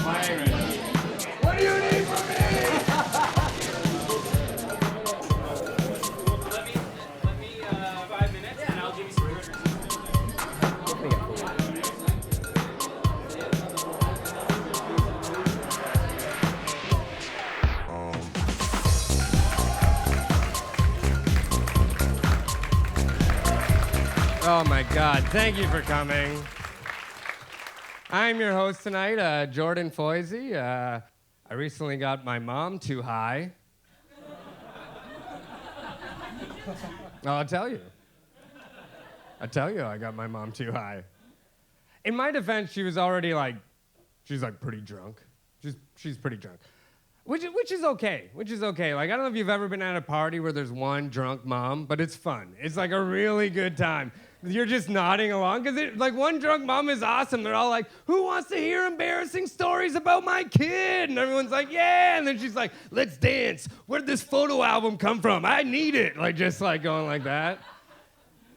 What do you need from me? Let me 5 minutes, and I'll give you some orders. Oh my God, thank you for coming. I'm your host tonight, Jordan Foisy. I recently got my mom too high. I'll tell you, I got my mom too high. In my defense, she was already she's pretty drunk. She's pretty drunk. Which is okay. Like, I don't know if you've ever been at a party where there's one drunk mom, but it's fun. It's like a really good time. You're just nodding along, because one drunk mom is awesome. They're all like, who wants to hear embarrassing stories about my kid? And everyone's like, yeah. And then she's like, let's dance. Where'd this photo album come from? I need it. Going like that.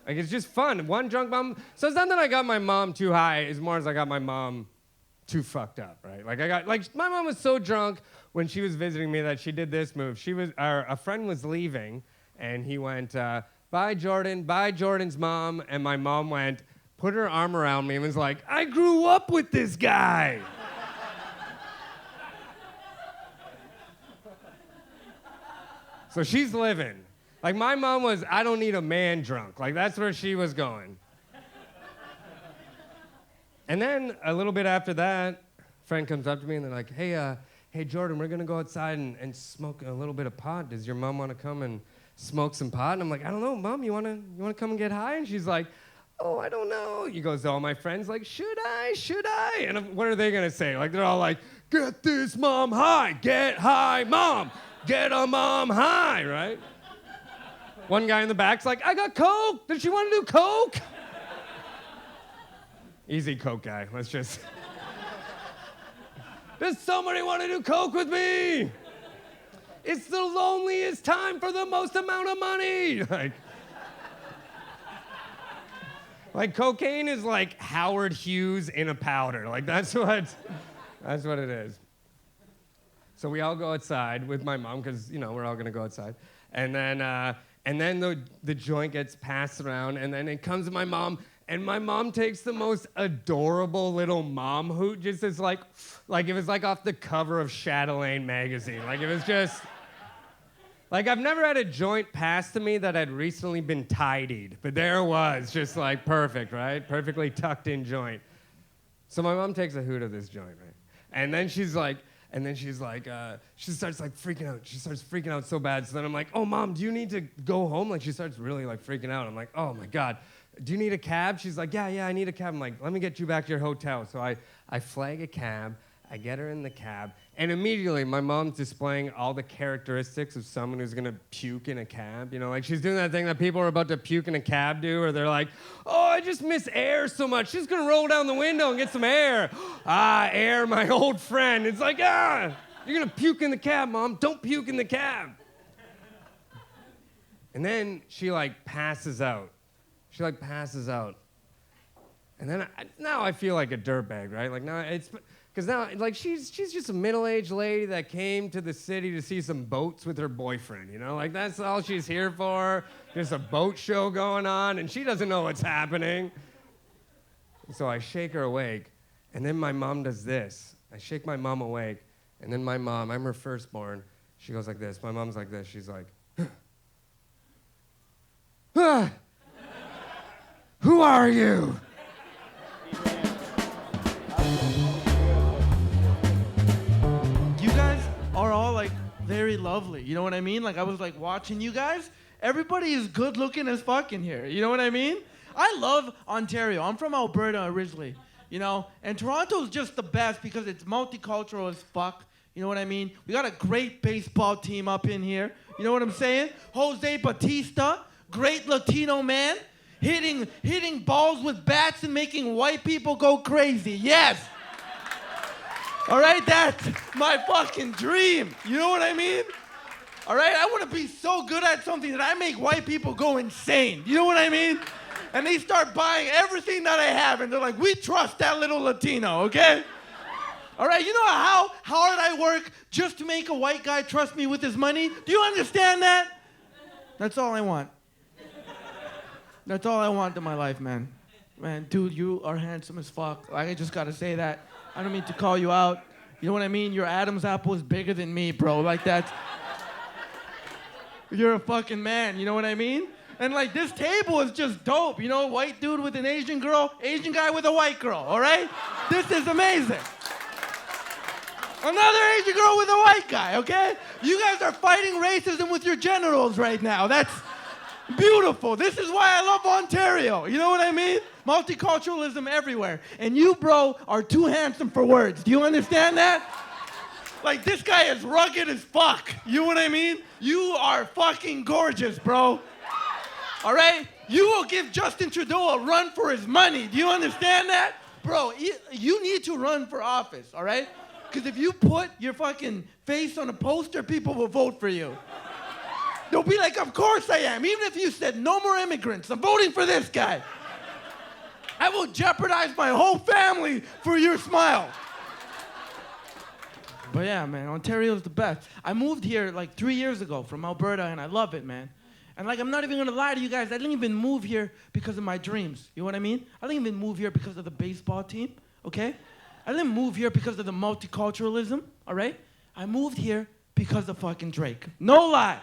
It's just fun. One drunk mom. So it's not that I got my mom too high, as more as I got my mom too fucked up, right? My mom was so drunk when she was visiting me that she did this move. A friend was leaving, and he went, bye, Jordan, bye, Jordan's mom. And my mom went, put her arm around me and was like, I grew up with this guy. So she's living. My mom was, I don't need a man drunk. That's where she was going. And then a little bit after that, a friend comes up to me and they're like, hey, Jordan, we're going to go outside and smoke a little bit of pot. Does your mom want to come and smoke some pot? And I'm like, I don't know, Mom, you want to come and get high? And she's like, oh, I don't know. He goes to all my friends like, should I? And what are they going to say? They're all like, get this mom high. Get high, Mom. Get a mom high, right? One guy in the back's like, I got Coke. Does she want to do Coke? Easy Coke guy. Let's just... Does somebody want to do Coke with me? It's the loneliest time for the most amount of money. Cocaine is like Howard Hughes in a powder. That's what it is. So we all go outside with my mom, because we're all gonna go outside, and then the joint gets passed around, and then it comes to my mom. And my mom takes the most adorable little mom hoot, just as it was off the cover of Chatelaine magazine. It was just, I've never had a joint passed to me that had recently been tidied, but there it was, just perfect, right? Perfectly tucked in joint. So my mom takes a hoot of this joint, right? And then she starts freaking out. She starts freaking out so bad. So then I'm like, oh, Mom, do you need to go home? She starts really freaking out. I'm like, oh my God. Do you need a cab? She's like, yeah, I need a cab. I'm like, let me get you back to your hotel. So I flag a cab, I get her in the cab, and immediately my mom's displaying all the characteristics of someone who's gonna puke in a cab. She's doing that thing that people are about to puke in a cab do, or they're like, oh, I just miss air so much. She's gonna roll down the window and get some air. Air, my old friend. It's like, you're gonna puke in the cab, Mom. Don't puke in the cab. And then she passes out. She passes out. And then now I feel like a dirtbag, right? Now it's, because now she's just a middle-aged lady that came to the city to see some boats with her boyfriend, that's all she's here for. Just a boat show going on, and she doesn't know what's happening. So I shake her awake, and then my mom does this. I shake my mom awake, and then my mom, I'm her firstborn, she goes like this. My mom's like this. She's like, who are you? You guys are all very lovely. You know what I mean? I was watching you guys. Everybody is good looking as fuck in here. You know what I mean? I love Ontario. I'm from Alberta originally. And Toronto's just the best because it's multicultural as fuck. You know what I mean? We got a great baseball team up in here. You know what I'm saying? Jose Bautista, great Latino man. Hitting balls with bats and making white people go crazy. Yes. All right, that's my fucking dream. You know what I mean? All right, I want to be so good at something that I make white people go insane. You know what I mean? And they start buying everything that I have, and they're like, we trust that little Latino, okay? All right, you know how hard I work just to make a white guy trust me with his money? Do you understand that? That's all I want. That's all I want in my life, man. Man, dude, you are handsome as fuck. I just gotta say that. I don't mean to call you out. You know what I mean? Your Adam's apple is bigger than me, bro. Like that's... You're a fucking man, you know what I mean? And like this table is just dope, you know? White dude with an Asian girl, Asian guy with a white girl, all right? This is amazing. Another Asian girl with a white guy, okay? You guys are fighting racism with your genitals right now. That's beautiful. This is why I love Ontario. You know what I mean? Multiculturalism everywhere. And you, bro, are too handsome for words. Do you understand that? Like, this guy is rugged as fuck. You know what I mean? You are fucking gorgeous, bro. All right? You will give Justin Trudeau a run for his money. Do you understand that? Bro, you need to run for office, all right? Because if you put your fucking face on a poster, people will vote for you. They'll be like, of course I am. Even if you said no more immigrants, I'm voting for this guy. I will jeopardize my whole family for your smile. But yeah, man, Ontario's the best. I moved here like 3 years ago from Alberta, and I love it, man. And like, I'm not even gonna lie to you guys, I didn't even move here because of my dreams. You know what I mean? I didn't even move here because of the baseball team, okay? I didn't move here because of the multiculturalism, all right? I moved here because of fucking Drake. No lie.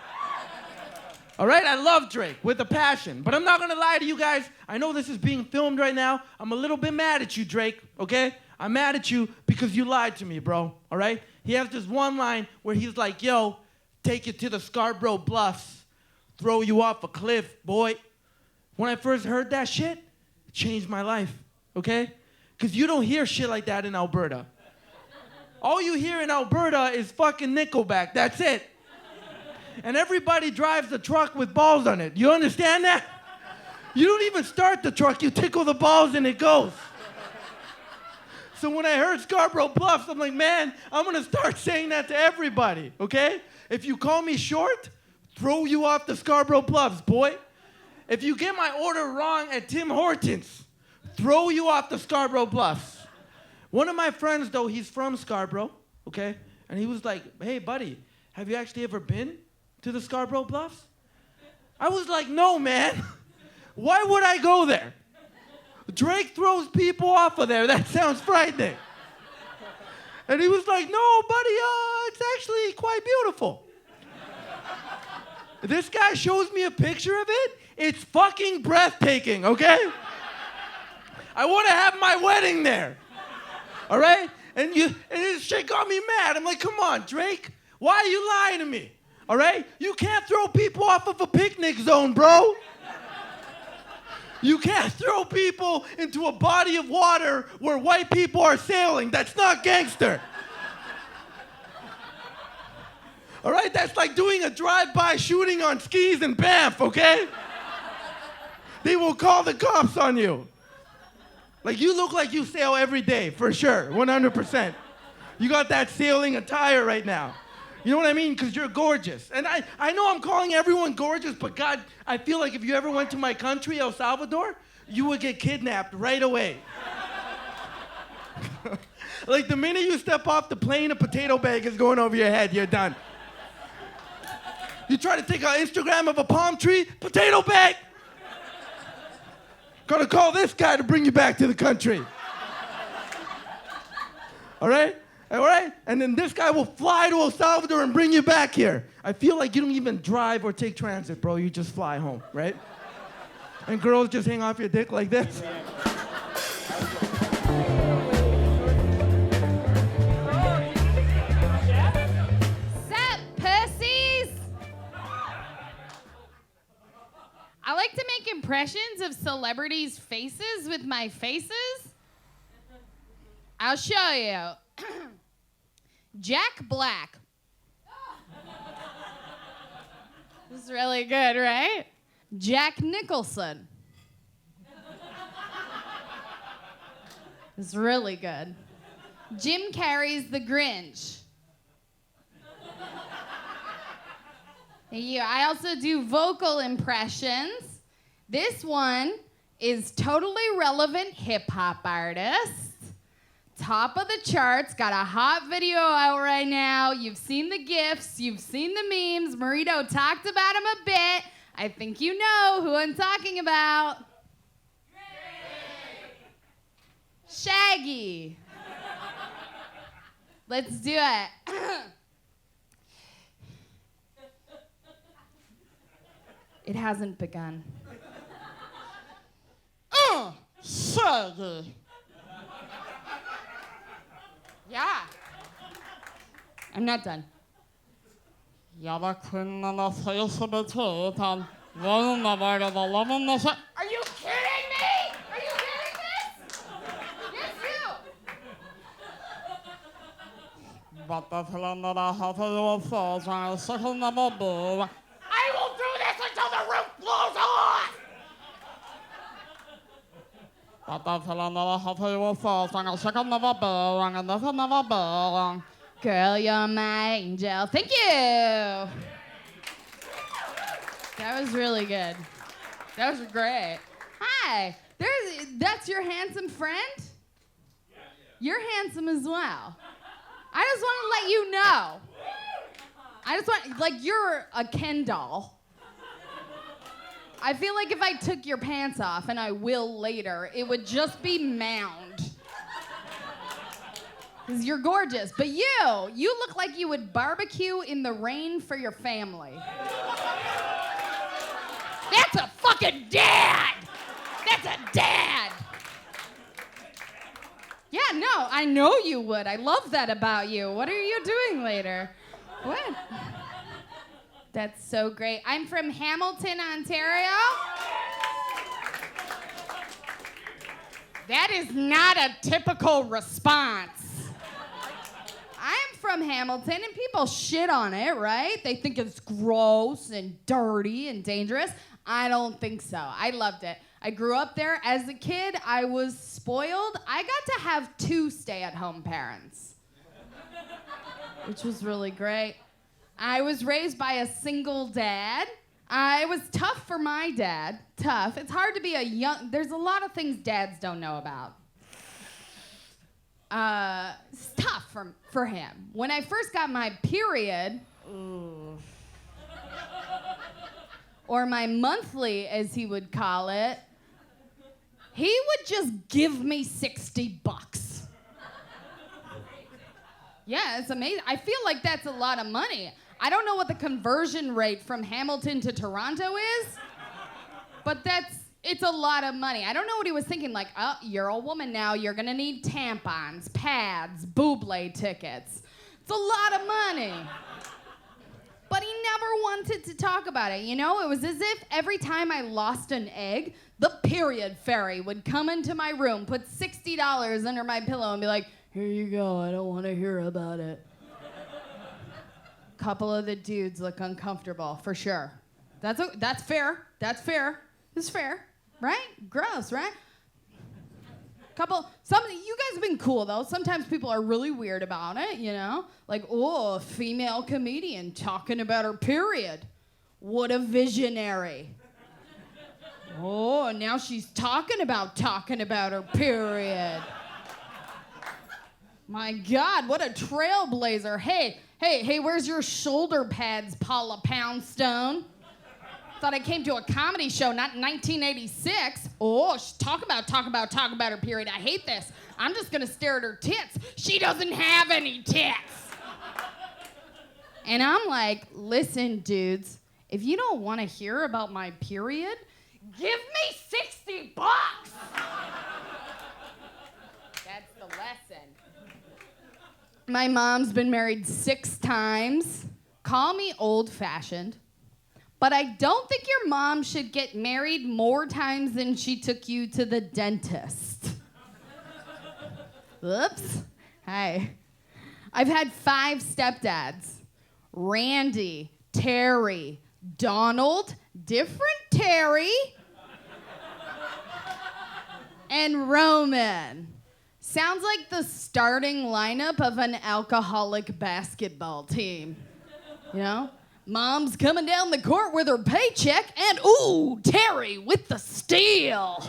All right? I love Drake with a passion. But I'm not going to lie to you guys. I know this is being filmed right now. I'm a little bit mad at you, Drake, okay? I'm mad at you because you lied to me, bro, all right? He has this one line where he's like, yo, take it to the Scarborough Bluffs, throw you off a cliff, boy. When I first heard that shit, it changed my life, okay? Because you don't hear shit like that in Alberta. All you hear in Alberta is fucking Nickelback. That's it. And everybody drives a truck with balls on it. You understand that? You don't even start the truck. You tickle the balls and it goes. So when I heard Scarborough Bluffs, I'm like, man, I'm going to start saying that to everybody, okay? If you call me short, throw you off the Scarborough Bluffs, boy. If you get my order wrong at Tim Hortons, throw you off the Scarborough Bluffs. One of my friends, though, he's from Scarborough, okay? And he was like, hey, buddy, have you actually ever been to the Scarborough Bluffs? I was like, no, man. Why would I go there? Drake throws people off of there. That sounds frightening. And he was like, no, buddy, it's actually quite beautiful. This guy shows me a picture of it. It's fucking breathtaking, okay? I want to have my wedding there, all right? And this shit got me mad. I'm like, come on, Drake, why are you lying to me, all right? You can't throw people off of a picnic zone, bro. You can't throw people into a body of water where white people are sailing. That's not gangster. All right, that's like doing a drive-by shooting on skis in Banff, okay? They will call the cops on you. Like, you look like you sail every day, for sure, 100%. You got that sailing attire right now. You know what I mean? Because you're gorgeous. And I know I'm calling everyone gorgeous, but God, I feel like if you ever went to my country, El Salvador, you would get kidnapped right away. Like, the minute you step off the plane, a potato bag is going over your head. You're done. You try to take an Instagram of a palm tree, potato bag. Gotta call this guy to bring you back to the country. All right? All right? And then this guy will fly to El Salvador and bring you back here. I feel like you don't even drive or take transit, bro. You just fly home, right? And girls just hang off your dick like this. Sup, pussies? I like to make impressions of celebrities' faces with my faces. I'll show you. Jack Black. This is really good, right? Jack Nicholson. This is really good. Jim Carrey's The Grinch. I also do vocal impressions. This one is totally relevant hip-hop artists. top of the charts, got a hot video out right now. You've seen the GIFs, you've seen the memes. Marito talked about him a bit. I think you know who I'm talking about. Shaggy. Let's do it. It hasn't begun. Shaggy. Yeah. I'm not done. Are you kidding me? Are you kidding this? Yes, you. I will do this until the roof blows off. Girl, you're my angel. Thank you. That was really good. That was great. Hi. That's your handsome friend? Yeah. You're handsome as well. I just want to let you know. You're a Ken doll. I feel like if I took your pants off, and I will later, it would just be mound. Because you're gorgeous. But you look like you would barbecue in the rain for your family. That's a fucking dad! That's a dad! Yeah, no, I know you would. I love that about you. What are you doing later? What? That's so great. I'm from Hamilton, Ontario. That is not a typical response. I'm from Hamilton, and people shit on it, right? They think it's gross and dirty and dangerous. I don't think so. I loved it. I grew up there. As a kid, I was spoiled. I got to have 2 stay-at-home parents, which was really great. I was raised by a single dad. It was tough for my dad. Tough. It's hard to be there's a lot of things dads don't know about. It's tough for him. When I first got my period, or my monthly, as he would call it, he would just give me $60. Yeah, it's amazing. I feel like that's a lot of money. I don't know what the conversion rate from Hamilton to Toronto is, but it's a lot of money. I don't know what he was thinking, like, oh, you're a woman now, you're gonna need tampons, pads, Buble tickets. It's a lot of money. But he never wanted to talk about it, you know? It was as if every time I lost an egg, the period fairy would come into my room, put $60 under my pillow and be like, here you go, I don't want to hear about it. Couple of the dudes look uncomfortable, for sure. That's fair. That's fair. It's fair, right? Gross, right? Some of you guys have been cool, though. Sometimes people are really weird about it, you know? Like, oh, a female comedian talking about her period. What a visionary. Oh, now she's talking about her period. My God, what a trailblazer. Hey, where's your shoulder pads, Paula Poundstone? Thought I came to a comedy show, not 1986. Oh, talk about her period. I hate this. I'm just gonna stare at her tits. She doesn't have any tits. And I'm like, listen, dudes, if you don't want to hear about my period, give me $60. That's the lesson. My mom's been married 6 times. Call me old-fashioned, but I don't think your mom should get married more times than she took you to the dentist. Oops. Hi. I've had 5 stepdads. Randy, Terry, Donald, different Terry, and Roman. Sounds like the starting lineup of an alcoholic basketball team. You know? Mom's coming down the court with her paycheck, and ooh, Terry with the steal.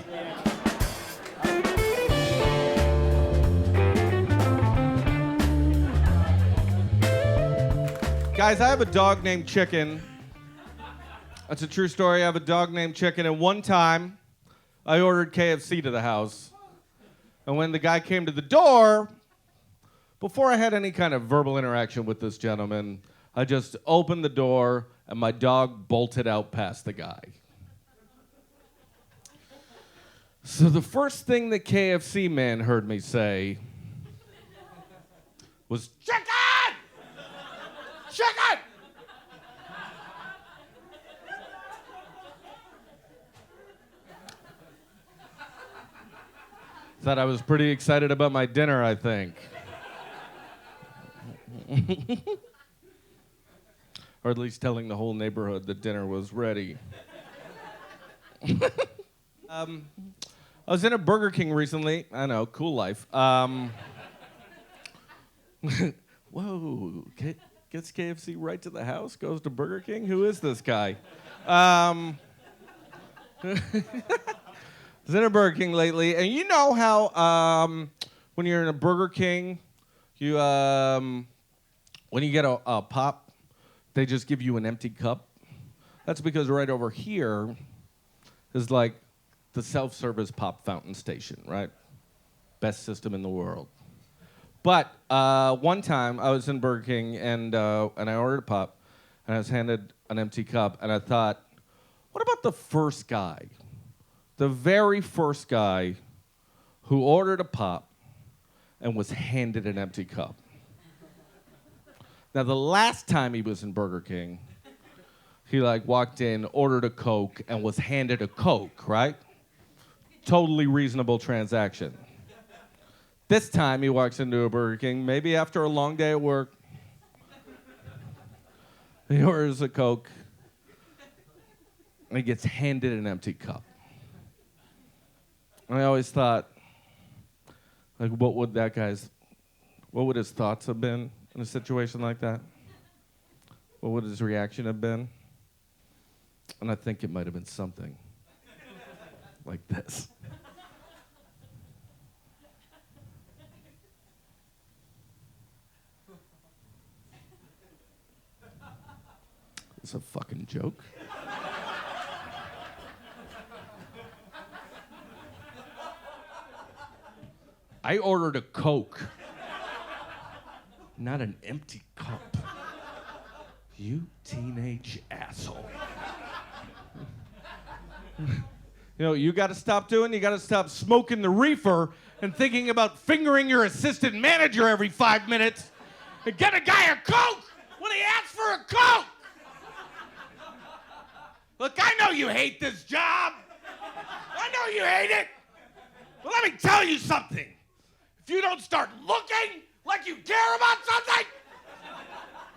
Guys, I have a dog named Chicken. That's a true story. I have a dog named Chicken, and one time I ordered KFC to the house. And when the guy came to the door, before I had any kind of verbal interaction with this gentleman, I just opened the door and my dog bolted out past the guy. So the first thing the KFC man heard me say was, "Chicken! Chicken!" Thought I was pretty excited about my dinner, I think. Or at least telling the whole neighborhood that dinner was ready. I was in a Burger King recently. I know, cool life. Whoa, gets KFC right to the house, goes to Burger King? Who is this guy? I was in a Burger King lately, and you know how when you're in a Burger King, you when you get a pop, they just give you an empty cup. That's because right over here is like the self-service pop fountain station, right? Best system in the world. But one time I was in Burger King and I ordered a pop, and I was handed an empty cup, and I thought, what about the first guy? The very first guy who ordered a pop and was handed an empty cup. Now, the last time he was in Burger King, he walked in, ordered a Coke, and was handed a Coke, right? Totally reasonable transaction. This time he walks into a Burger King, maybe after a long day at work. He orders a Coke, and he gets handed an empty cup. I always thought, what would his thoughts have been in a situation like that? What would his reaction have been? And I think it might have been something like this. It's a fucking joke. I ordered a Coke, not an empty cup. You teenage asshole. You know what you gotta stop doing? You gotta stop smoking the reefer and thinking about fingering your assistant manager every 5 minutes and get a guy a Coke when he asks for a Coke. Look, I know you hate this job. I know you hate it. But let me tell you something. If you don't start looking like you care about something,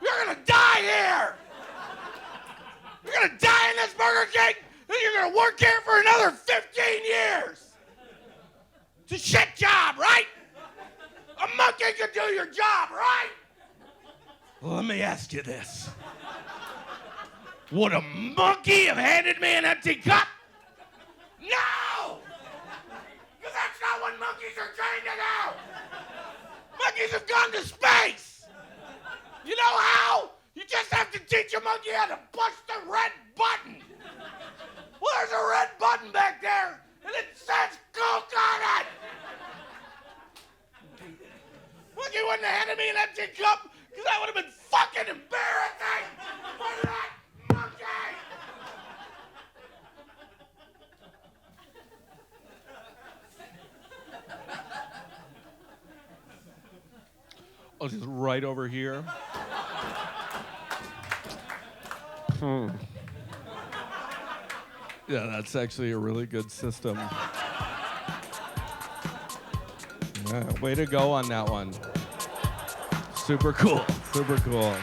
you're gonna die here. You're gonna die in this Burger King, and you're gonna work here for another 15 years. It's a shit job, right? A monkey can do your job, right? Well, let me ask you this. Would a monkey have handed me an empty cup? No! Because that's not what monkeys are trained to do. Monkeys have gone to space. You know how? You just have to teach a monkey how to push the red button. Well, there's a red button back there, and it says Coke on it. Monkey wouldn't have handed me an empty cup, because that would have been fucking embarrassing for that monkey. Oh, just right over here. Yeah, that's actually a really good system. Yeah, way to go on that one. Super cool. Super cool.